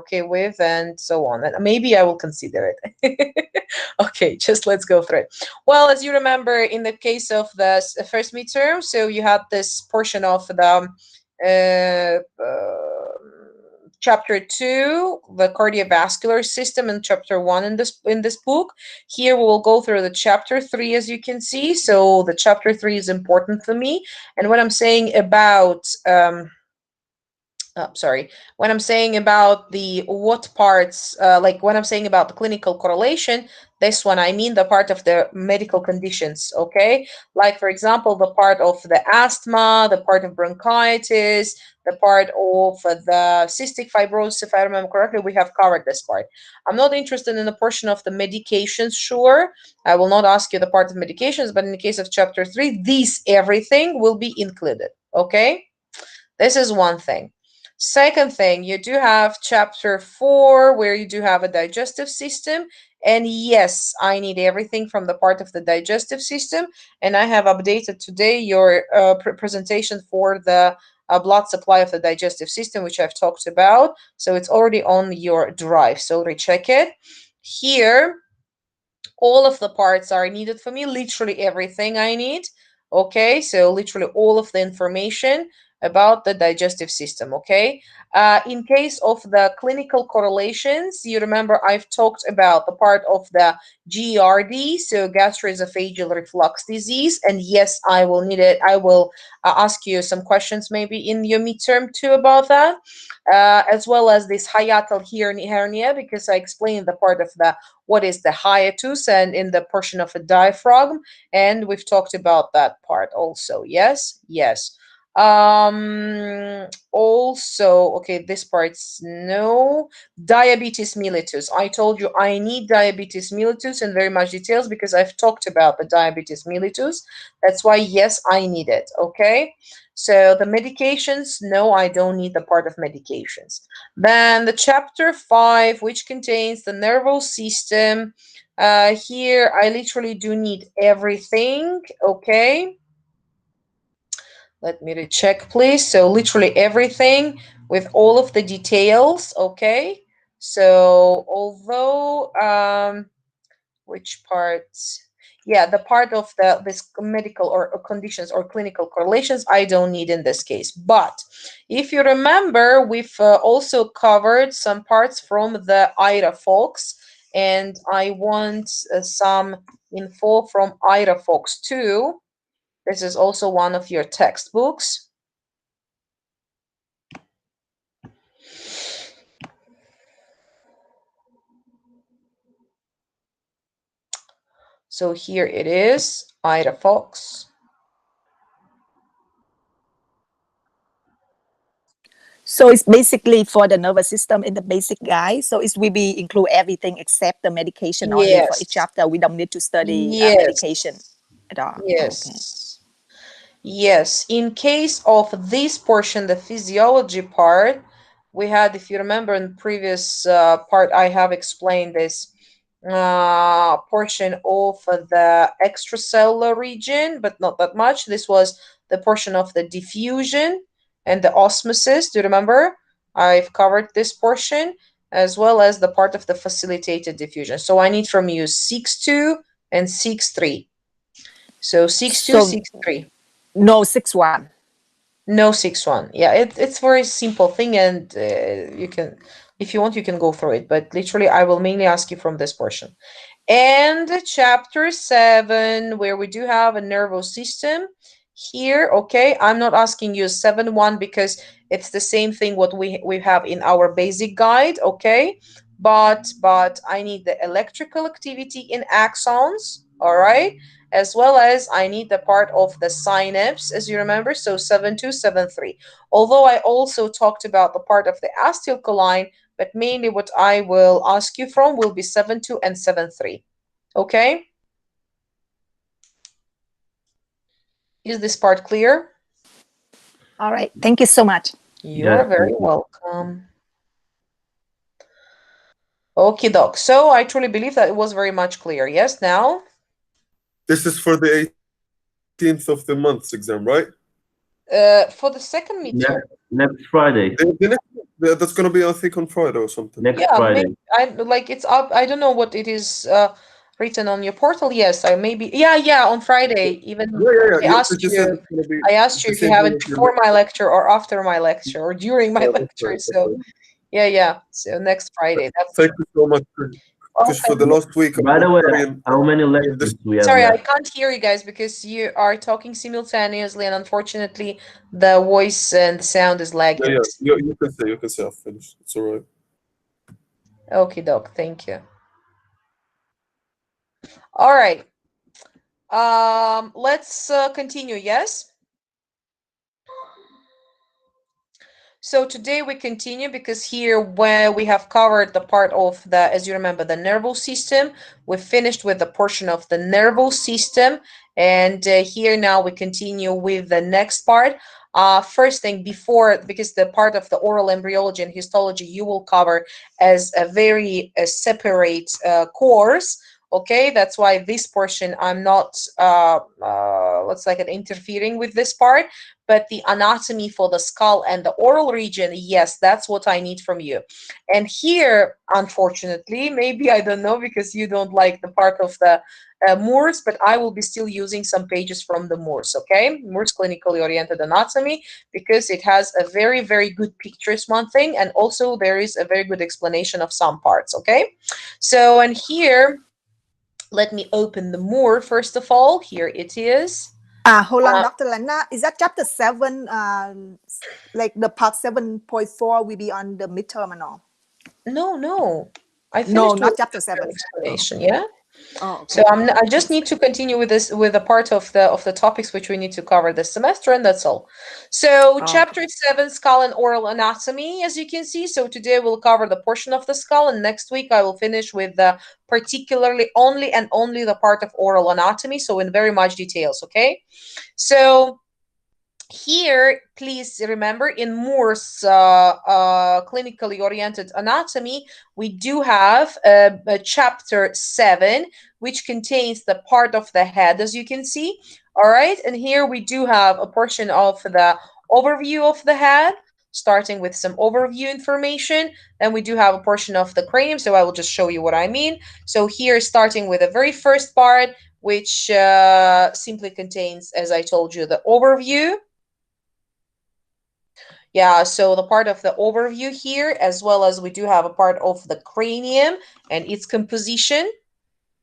okay with, and so on. And maybe I will consider it. Okay, just let's go through it. Well, as you remember, in the case of the first midterm, so you had this portion of the chapter 2, the cardiovascular system, and chapter 1 in this book. Here we will go through the chapter 3, as you can see. So the chapter 3 is important for me. And what I'm saying about sorry, when I'm saying about the what parts, like when I'm saying about the clinical correlation, this one, I mean the part of the medical conditions, okay? Like, for example, the part of the asthma, the part of bronchitis, the part of the cystic fibrosis, if I remember correctly, we have covered this part. I'm not interested in the portion of the medications, sure. I will not ask you the part of medications, but in the case of chapter 3, everything will be included, okay? This is one thing. Second thing, you do have chapter 4 where you do have a digestive system. And yes, I need everything from the part of the digestive system. And I have updated today your presentation for the blood supply of the digestive system, which I've talked about. So it's already on your drive. So recheck it. Here, all of the parts are needed for me, literally everything I need. Okay, so literally all of the information about the digestive system. Okay, in case of the clinical correlations, you remember I've talked about the part of the GERD, so gastroesophageal reflux disease, and yes, I will need it. I will ask you some questions maybe in your midterm too about that, as well as this hiatal hernia, because I explained the part of the what is the hiatus and in the portion of a diaphragm, and we've talked about that part also. Yes, yes. Also, okay, this part's no. Diabetes mellitus, I told you I need diabetes mellitus in very much details because I've talked about the diabetes mellitus. That's why, yes, I need it. Okay, so the medications, no, I don't need the part of medications. Then the chapter 5, which contains the nervous system, here I literally do need everything. Okay, let me recheck, please. So literally everything with all of the details. Okay, so although which parts, yeah, the part of the this medical or conditions or clinical correlations I don't need in this case. But if you remember, we've also covered some parts from the IRA folks, and I want some info from IRA folks too. This is also one of your textbooks. So here it is, Ida Fox. So it's basically for the nervous system in the basic guide. So it will be include everything except the medication only for each chapter. We don't need to study medication at all. Yes. Okay. Yes. In case of this portion, the physiology part, we had, if you remember in the previous part, I have explained this portion of the extracellular region, but not that much. This was the portion of the diffusion and the osmosis. Do you remember? I've covered this portion as well as the part of the facilitated diffusion. So I need from you 6.2 and 6.3. So 6.2, 6.3. No 6.1. No 6.1. Yeah, it's very simple thing, and you can, if you want, you can go through it. But literally, I will mainly ask you from this portion. And chapter 7, where we do have a nervous system here. Okay, I'm not asking you 7.1 because it's the same thing what we have in our basic guide. Okay, but I need the electrical activity in axons. All right, as well as I need the part of the synapse, as you remember. So 7.2, 7.3. Although I also talked about the part of the acetylcholine, but mainly what I will ask you from will be 7.2 and 7.3. Okay? Is this part clear? All right. Thank you so much. You're very welcome. Okay, doc. So I truly believe that it was very much clear. Yes, now? This is for the 18th of the month's exam, right? For the second midterm. Next Friday. The next Yeah, that's gonna be, I think, on Friday or something. Next Yeah, maybe Friday. I like it's up. I don't know what it is written on your portal. Yes, I maybe yeah, on Friday. Even Yeah, yeah, yeah. I Yeah, they asked just said you it's gonna be I asked you the if you same have time it as your before my lecture. lecture or after my lecture or during my Yeah, that's lecture. right. That's So right. yeah. So next Friday, that's Thank true. you so much, because for the Okay. last week I've By the been way, very how many in this. lectures we have Sorry, I left? can't hear you guys because you are talking simultaneously, and unfortunately, the voice and the sound is Yeah, lagging. yeah. You can say I've finished. It's all right. Okay, doc. Thank you. All right. Let's continue. Yes. So today we continue because here where we have covered the part of the, as you remember, the nervous system, we finished with the portion of the nervous system, and here now we continue with the next part. First thing before, because the part of the oral embryology and histology you will cover as a very separate course. Okay, that's why this portion I'm not let's like interfering with this part, but the anatomy for the skull and the oral region, yes, that's what I need from you. And here, unfortunately, maybe I don't know because you don't like the part of the Moores, but I will be still using some pages from the Moores, okay? Moores clinically oriented anatomy, because it has a very, very good pictures, one thing, and also there is a very good explanation of some parts, okay? So, and here, let me open the Moore first of all. Here it is. Hold on, Dr. Lana. Is that chapter 7? Like the part 7.4 will be on the midterm and all? No. I No, finished with not chapter the 7. Oh, explanation, yeah? oh, So okay. I just need to continue with this with a part of the topics which we need to cover this semester, and that's all. So Oh, okay. chapter 7, skull and oral anatomy, as you can see. So today we'll cover the portion of the skull, and next week I will finish with the particularly only and only the part of oral anatomy, so in very much details, okay? So here, please remember, in Moore's clinically oriented anatomy, we do have a chapter 7, which contains the part of the head, as you can see. All right, and here we do have a portion of the overview of the head, starting with some overview information. Then we do have a portion of the cranium, so I will just show you what I mean. So here, starting with the very first part, which simply contains, as I told you, the overview. Yeah, so the part of the overview here, as well as we do have a part of the cranium and its composition.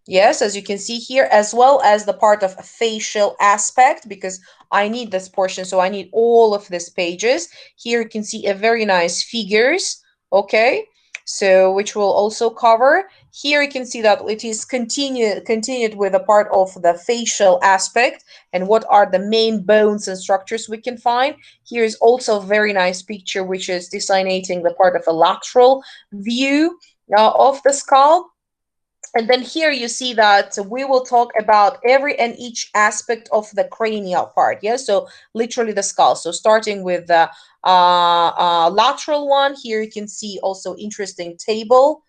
Yes, as you can see here, as well as the part of facial aspect, because I need this portion, so I need all of these pages. Here you can see a very nice figures, okay? So which will also cover. Here you can see that it is continued with a part of the facial aspect and what are the main bones and structures we can find. Here is also a very nice picture, which is designating the part of a lateral view of the skull. And then here you see that we will talk about every and each aspect of the cranial part. Yes, so literally the skull. So starting with the lateral one, here you can see also interesting table,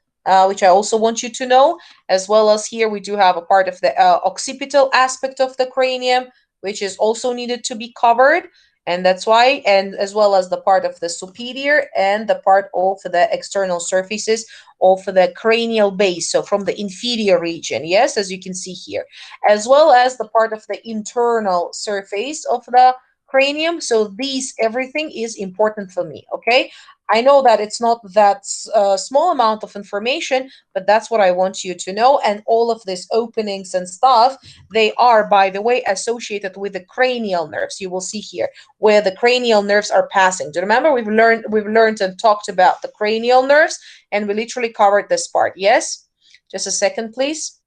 which I also want you to know, as well as here we do have a part of the occipital aspect of the cranium, which is also needed to be covered. And that's why, and as well as the part of the superior and the part of the external surfaces of the cranial base, so from the inferior region, yes, as you can see here, as well as the part of the internal surface of the cranium. So these everything is important for me, okay? I know that it's not that small amount of information, but that's what I want you to know. And all of these openings and stuff, they are, by the way, associated with the cranial nerves. You will see here where the cranial nerves are passing. Do you remember we've learned and talked about the cranial nerves, and we literally covered this part. Yes, just a second, please.